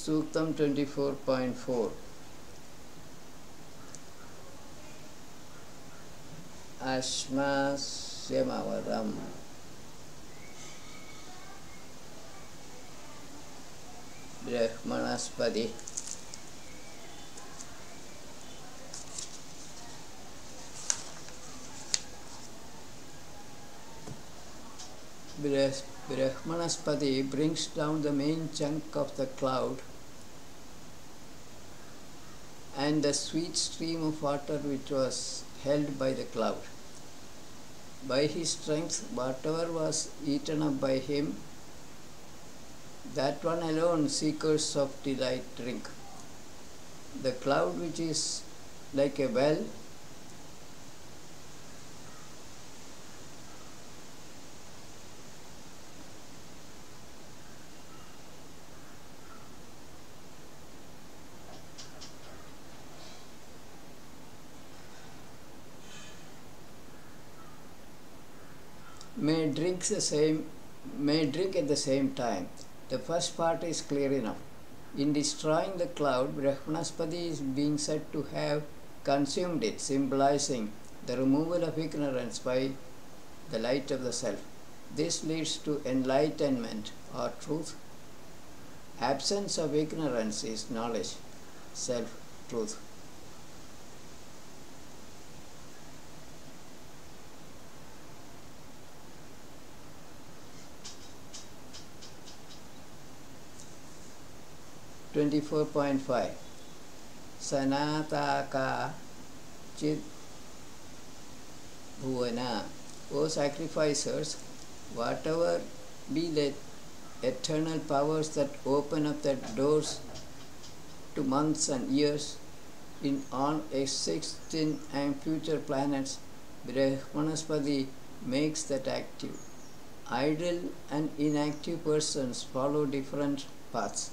Suktam 24.4 Ashmasyamavadam Brahmanaspati Brahmanaspati brings down the main chunk of the cloud and the sweet stream of water which was held by the cloud. By his strength, whatever was eaten up by him, that one alone seekers of delight drink. The cloud which is like a well, may drink at the same time. The first part is clear enough. In destroying the cloud, Brahmanaspati is being said to have consumed it, symbolizing the removal of ignorance by the light of the self. This leads to enlightenment or truth. Absence of ignorance is knowledge, self, truth. (24.5) Sanataka Chit Bhuvana. O sacrificers, whatever be the eternal powers that open up the doors to months and years in all existing and future planets, Brahmanaspati makes that active. Idle and inactive persons follow different paths.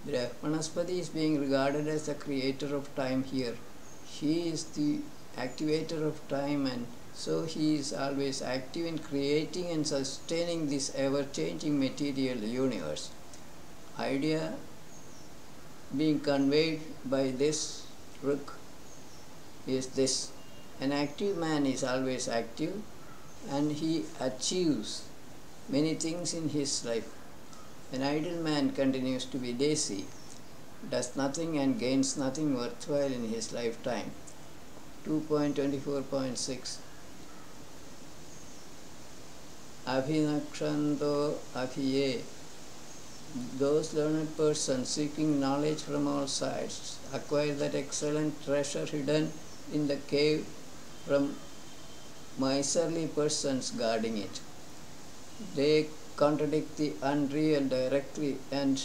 Brahmanaspati is being regarded as the creator of time here. He is the activator of time, and so he is always active in creating and sustaining this ever-changing material universe. Idea being conveyed by this Ruk is this: an active man is always active and he achieves many things in his life. An idle man continues to be lazy, does nothing and gains nothing worthwhile in his lifetime. 2.24.6 Abhinakshanto Abhiye. Those learned persons seeking knowledge from all sides acquire that excellent treasure hidden in the cave from miserly persons guarding it. They contradict the unreal directly, and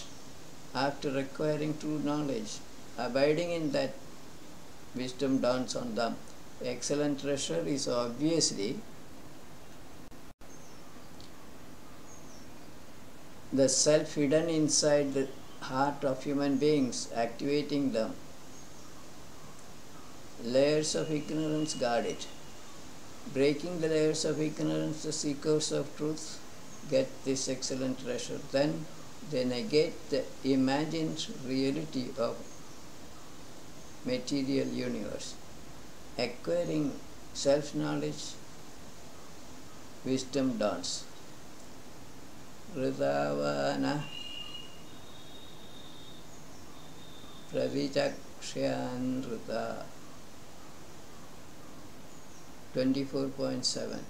after acquiring true knowledge, abiding in that, wisdom dawns on them. The excellent treasure is obviously the self hidden inside the heart of human beings, activating them. Layers of ignorance guard it. Breaking the layers of ignorance, the seekers of truth get this excellent treasure. Then they negate the imagined reality of material universe. Acquiring self-knowledge, wisdom dawns. Ridavana Pravichakshayan Rita. 24.7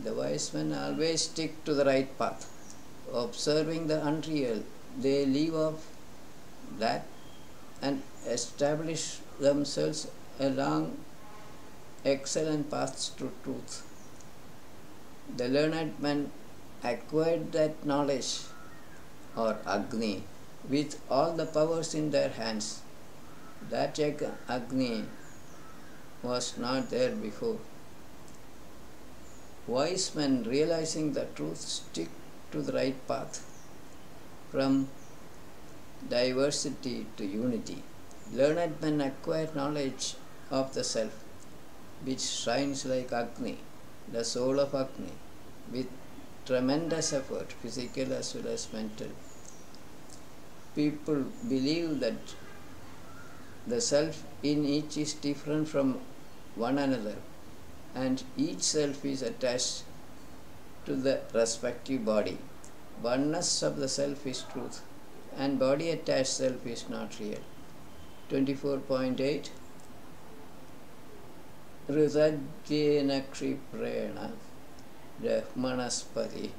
The wise men always stick to the right path. Observing the unreal, they leave off that and establish themselves along excellent paths to truth. The learned men acquired that knowledge, or Agni, with all the powers in their hands. That Agni was not there before. Wise men, realizing the truth, stick to the right path, from diversity to unity. Learned men acquire knowledge of the self, which shines like Agni, the soul of Agni, with tremendous effort, physical as well as mental. people believe that the self in each is different from one another, and each self is attached to the respective body. Oneness of the self is truth, and body attached self is not real. 24.8 Hrudajena Kriprena Brahmanaspati.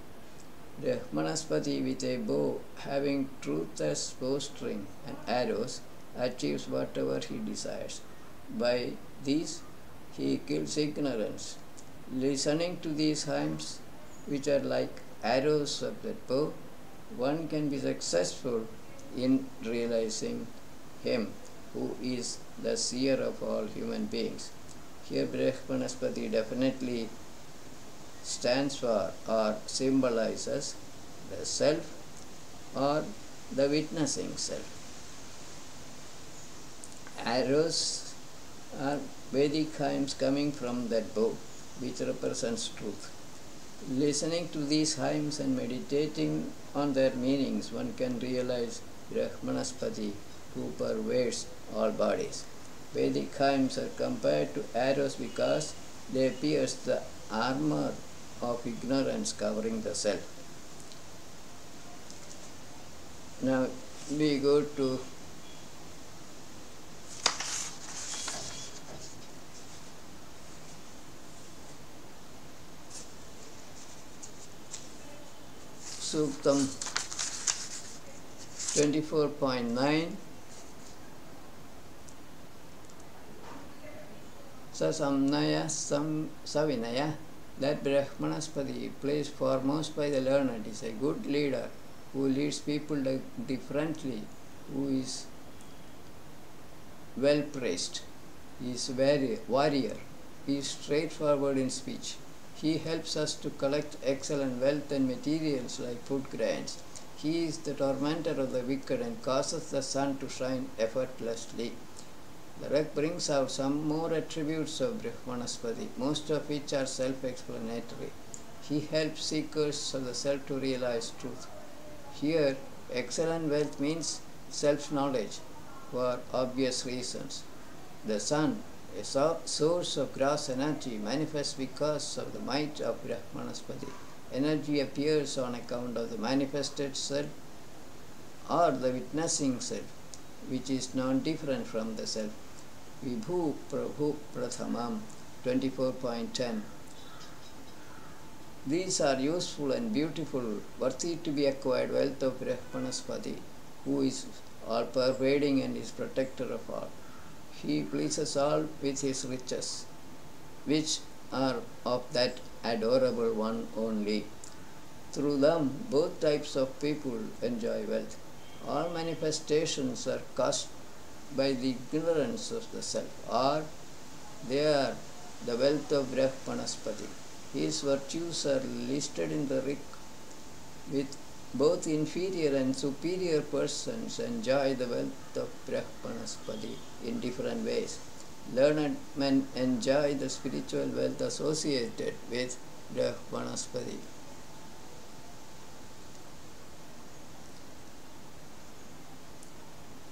Brahmanaspati, with a bow having truth as bowstring and arrows, achieves whatever he desires. By these he kills ignorance. Listening to these hymns, which are like arrows of that bow, one can be successful in realizing him who is the seer of all human beings. Here Brahmanaspati definitely stands for or symbolizes the self or the witnessing self. Arrows are Vedic hymns coming from that bow, which represents truth. Listening to these hymns and meditating on their meanings, one can realize Brahmanaspati, who pervades all bodies. Vedic hymns are compared to arrows because they pierce the armor of ignorance covering the self. Now we go to Suktam 24.9. Sasamnaya Savinaya, that Brahmanaspati, placed foremost by the learned, is a good leader who leads people differently, who is well praised. He is warrior. He is straightforward in speech. He helps us to collect excellent wealth and materials like food grains. He is the tormentor of the wicked and causes the sun to shine effortlessly. The Rak brings out some more attributes of Brahmanaspati, most of which are self-explanatory. He helps seekers of the self to realize truth. Here, excellent wealth means self-knowledge for obvious reasons. The sun, a source of gross energy, manifests because of the might of Brahmanaspati. Energy appears on account of the manifested self or the witnessing self, which is non-different from the self. Vibhu Prabhu Prathamam 24.10. These are useful and beautiful, worthy to be acquired wealth of Brahmanaspati, who is all-pervading and is protector of all. He pleases all with his riches, which are of that adorable one only. Through them, both types of people enjoy wealth. All manifestations are caused by the ignorance of the self, or they are the wealth of Brahmanaspati. His virtues are listed in the Rik. With both inferior and superior persons enjoy the wealth of Brahmanaspati in different ways. Learned men enjoy the spiritual wealth associated with Brahmanaspati.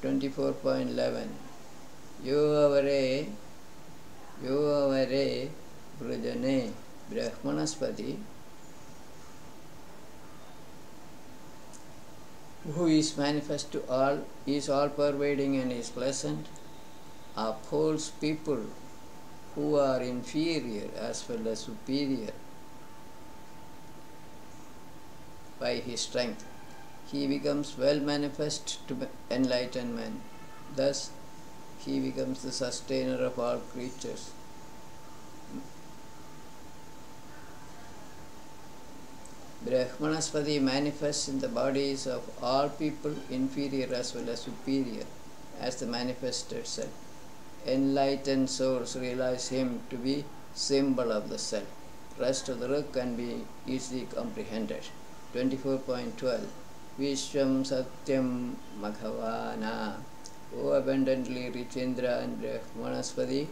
.11 Yo avare brajane Brahmanaspati, who is manifest to all, is all-pervading and is pleasant, upholds people who are inferior as well as superior by his strength. He becomes well manifest to enlightened men. Thus, he becomes the sustainer of all creatures. Brahmanaspati manifests in the bodies of all people, inferior as well as superior, as the manifested self. Enlightened souls realize him to be symbol of the self. Rest of the Rik can be easily comprehended. 24.12 Vishwam Satyam Madhavana. O abundantly rich Indra and Brahmanaspati,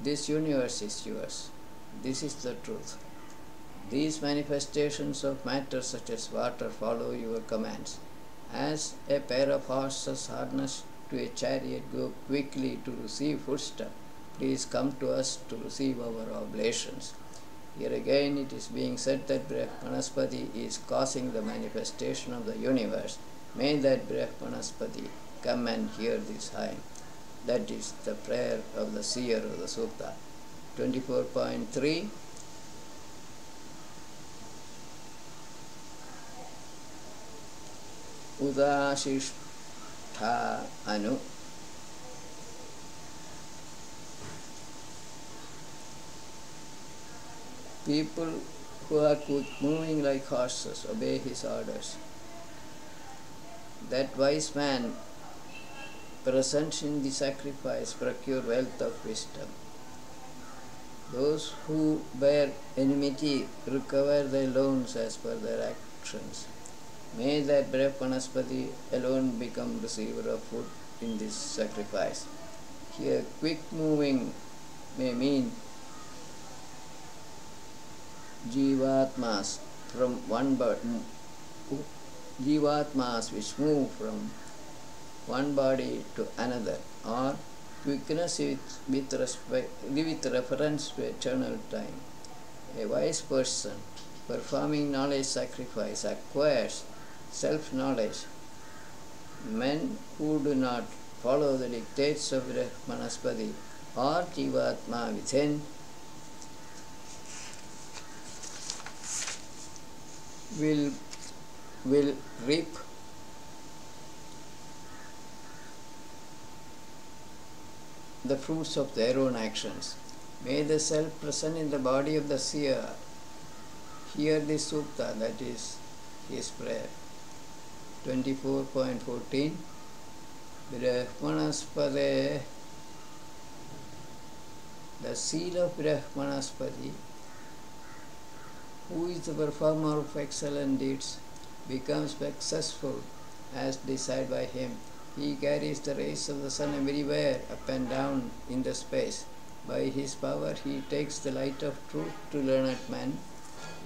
this universe is yours. This is the truth. These manifestations of matter such as water follow your commands. As a pair of horses harnessed to a chariot go quickly to receive foodstuff, please come to us to receive our oblations. Here again it is being said that Brahmanaspati is causing the manifestation of the universe. May that Brahmanaspati come and hear this hymn. That is the prayer of the seer of the Sukta. 24.3. Udashishtha anu. People who are moving like horses obey his orders. That wise man present in the sacrifice procure wealth of wisdom. Those who bear enmity recover their loans as per their actions. May that Brahmanaspati alone become receiver of food in this sacrifice. Here quick moving may mean Jivatmas from one body, Jivatmas which move from one body to another, or quickness with reference to eternal time. A wise person performing knowledge sacrifice acquires self-knowledge. Men who do not follow the dictates of Brahmanaspati or Jivatma within will reap the fruits of their own actions. May the self present in the body of the seer hear this sukta, that is his prayer. 24.14. Brahmanaspade. The seal of Brahmanaspati, who is the performer of excellent deeds, becomes successful as desired by him. He carries the rays of the sun everywhere, up and down in the space. By his power he takes the light of truth to learned men,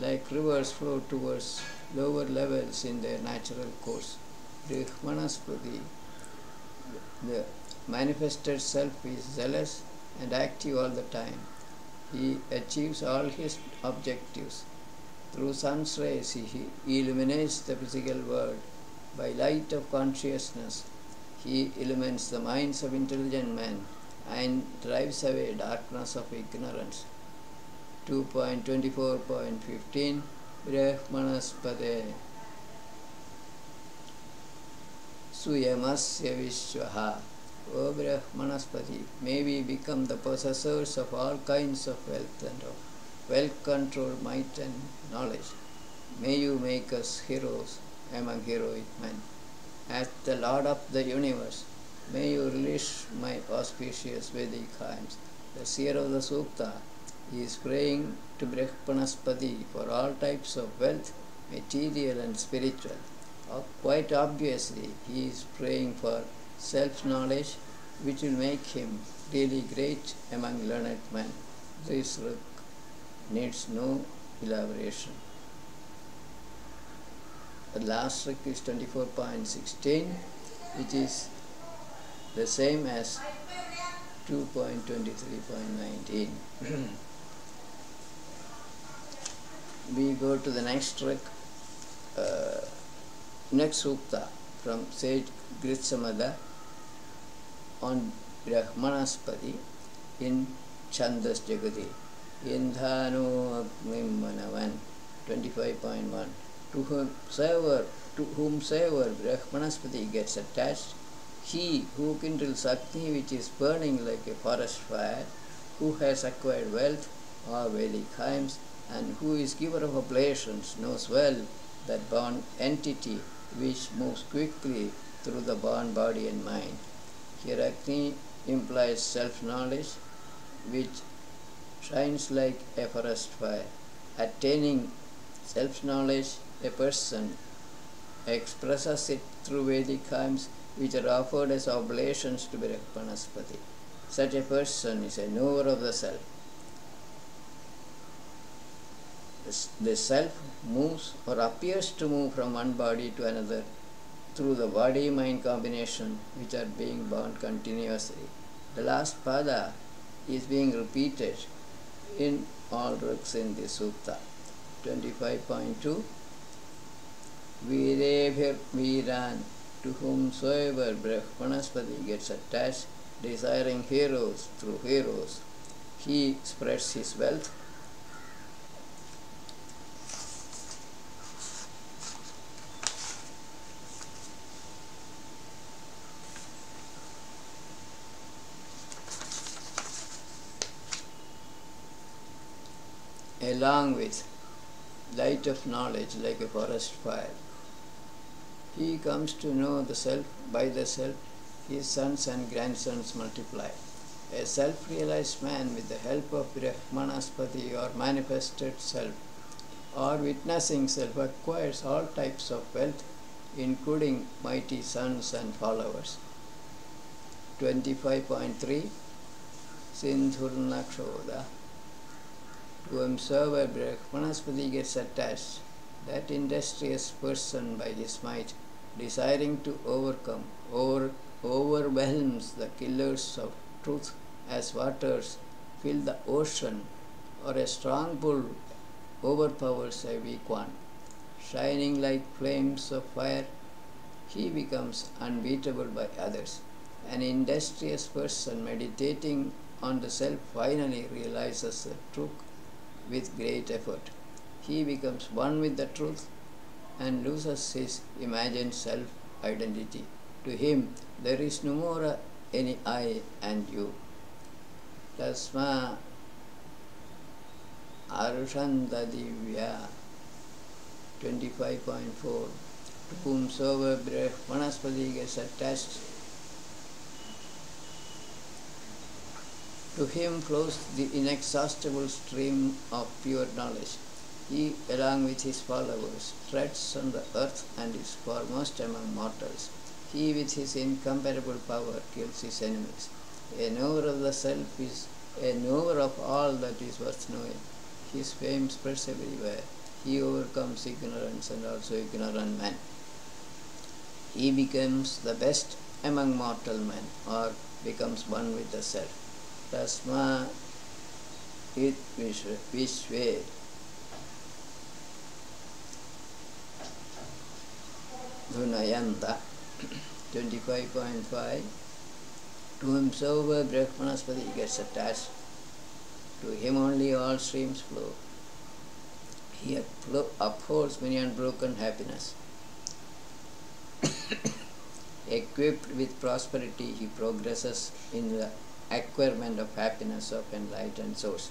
like rivers flow towards lower levels in their natural course. Brahmanaspati, the manifested self, is zealous and active all the time. He achieves all his objectives. Through sun's rays he illuminates the physical world. By light of consciousness he illumines the minds of intelligent men and drives away darkness of ignorance. 2.24.15. Brahmanaspade Suyamasya Vishwaha. O Brahmanaspati, may we become the possessors of all kinds of wealth and of well-controlled might and knowledge. May you make us heroes among heroic men. As the Lord of the universe, may you relish my auspicious Vedic hymns. The seer of the Sukta is praying to Brahmanaspati for all types of wealth, material and spiritual. Quite obviously, he is praying for self-knowledge, which will make him really great among learned men. This ruk needs no elaboration. The last ruk is 24.16, which is the same as 2.23.19. We go to the next ruk, next sukta from sage Gritsamada on Brahmanaspati in Chandas Jagati. Indhano Agnim Manavan 25.1. To whomsoever Brahmanaspati gets attached, he who kindles Agni which is burning like a forest fire, who has acquired wealth or Vedic hymns, and who is giver of oblations, knows well that born entity which moves quickly through the born body and mind. Here Agni implies self-knowledge which shines like a forest fire. Attaining self-knowledge, a person expresses it through Vedic hymns which are offered as oblations to Brahmanaspati. Such a person is a knower of the self. The self moves or appears to move from one body to another through the body-mind combination which are being bound continuously. The last pada is being repeated in all ruks in this sutta. 25.2 Virebhir Viran, to whomsoever Brahmanaspati gets attached, desiring heroes through heroes, he spreads his wealth. Along with light of knowledge like a forest fire. He comes to know the self. By the self, his sons and grandsons multiply. A self-realized man with the help of Brahmanaspati or manifested self or witnessing self acquires all types of wealth, including mighty sons and followers. 25.3 Sindhurnakshoda, to whomsoever Brahmanaspati gets attached, that industrious person by his might, desiring to overwhelms the killers of truth as waters fill the ocean, or a strong bull overpowers a weak one. Shining like flames of fire, he becomes unbeatable by others. An industrious person meditating on the self finally realizes the truth with great effort. He becomes one with the truth and loses his imagined self-identity. To him, there is no more any I and you. Tasma Arushanta Divya 25.4 To whomsoever Brahmanaspati gets attached, to him flows the inexhaustible stream of pure knowledge. He, along with his followers, treads on the earth and is foremost among mortals. He, with his incomparable power, kills his enemies. A knower of the self is a knower of all that is worth knowing. His fame spreads everywhere. He overcomes ignorance and also ignorant men. He becomes the best among mortal men, or becomes one with the self. Tasma it Vishve Dhunayanta 25.5 To whomsoever Brahmanaspati gets attached, to him only all streams flow. He upholds many unbroken happiness. Equipped with prosperity, he progresses in the acquirement of happiness of enlightened source.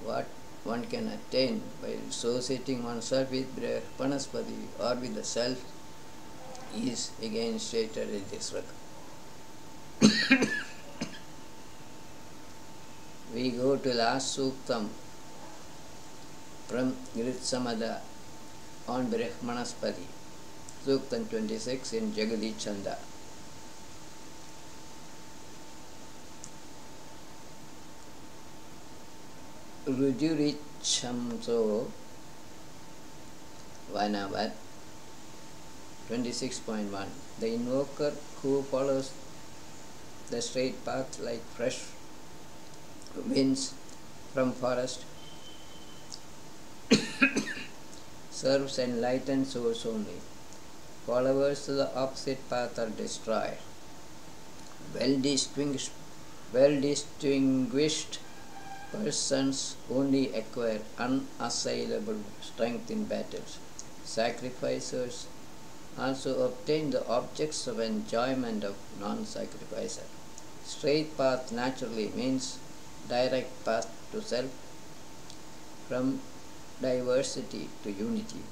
What one can attain by associating oneself with Brahmanaspati or with the self is again stated in this verse. We go to last suktam from Gritsamada on Brahmanaspati, Suktam 26 in Jagadi Chanda. Rujurichamso Vanavad 26.1 The invoker who follows the straight path like fresh winds from forest serves enlightened souls only. Followers to the opposite path are destroyed. Well distinguished persons only acquire unassailable strength in battles. Sacrificers also obtain the objects of enjoyment of non-sacrificer. Straight path naturally means direct path to self, from diversity to unity.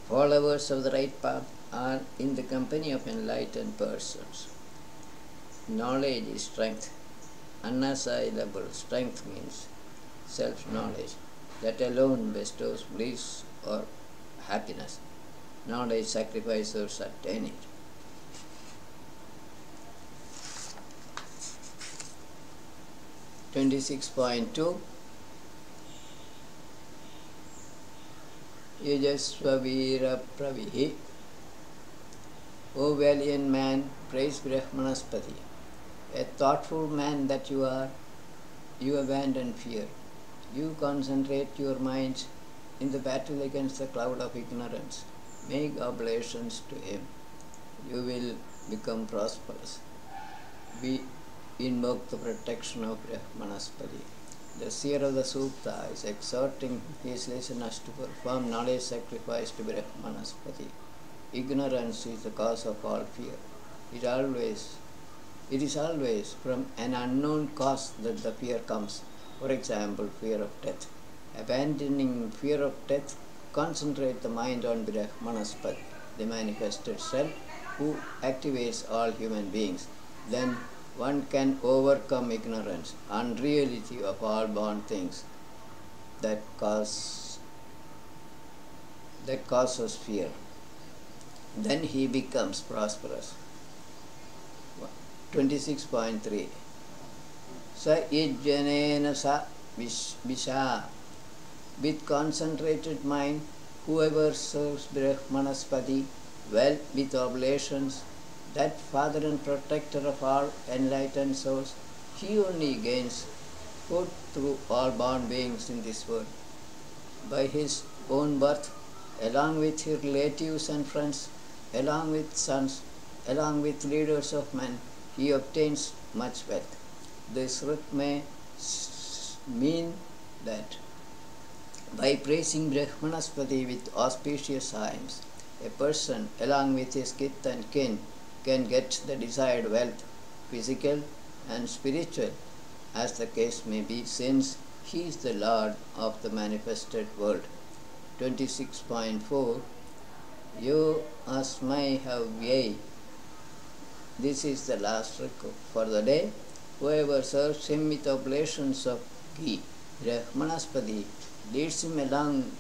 Followers of the right path are in the company of enlightened persons. Knowledge is strength. Unassailable strength means self-knowledge that alone bestows bliss or happiness. Knowledge sacrificers attain it. Yajasvavira Pravihi. O valiant man, praise Brahmanaspati. A thoughtful man that you are, you abandon fear. You concentrate your minds in the battle against the cloud of ignorance. Make oblations to him. You will become prosperous. We invoke the protection of Brahmanaspati. The seer of the Sukta is exhorting his listeners to perform knowledge sacrifice to Brahmanaspati. Ignorance is the cause of all fear. It is always from an unknown cause that the fear comes. For example, fear of death. Abandoning fear of death, concentrate the mind on Brahmanaspati, the manifested self, who activates all human beings. Then one can overcome ignorance, unreality of all born things that causes fear. Then he becomes prosperous. 26.3 Sa yajjanena sa visha. With concentrated mind, whoever serves Brahmanaspati well with oblations, that father and protector of all enlightened souls, he only gains food through all born beings in this world. By his own birth, along with his relatives and friends, along with sons, along with leaders of men, he obtains much wealth. This ruth may mean that by praising Brahmanaspati with auspicious hymns, a person, along with his kith and kin, can get the desired wealth, physical and spiritual, as the case may be, since he is the Lord of the manifested world. 26.4 Yo asmai havyai. This is the last record for the day. Whoever serves him with oblations of ghee, Brahmanaspati, leads him along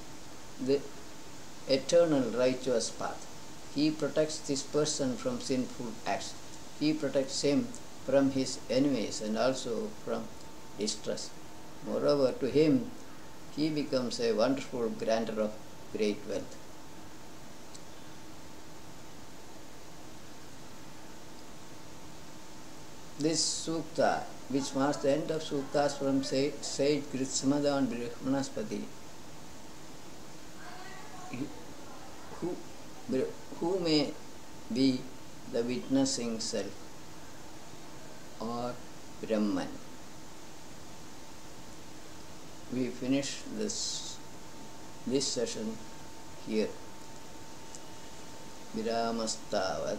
the eternal righteous path. He protects this person from sinful acts. He protects him from his enemies and also from distress. Moreover, to him, he becomes a wonderful grantor of great wealth. This sukta, which marks the end of suktas from Sage Gritsmada on Brahmanaspati, who may be the witnessing self or Brahman. We finish this session here. Viramastavat.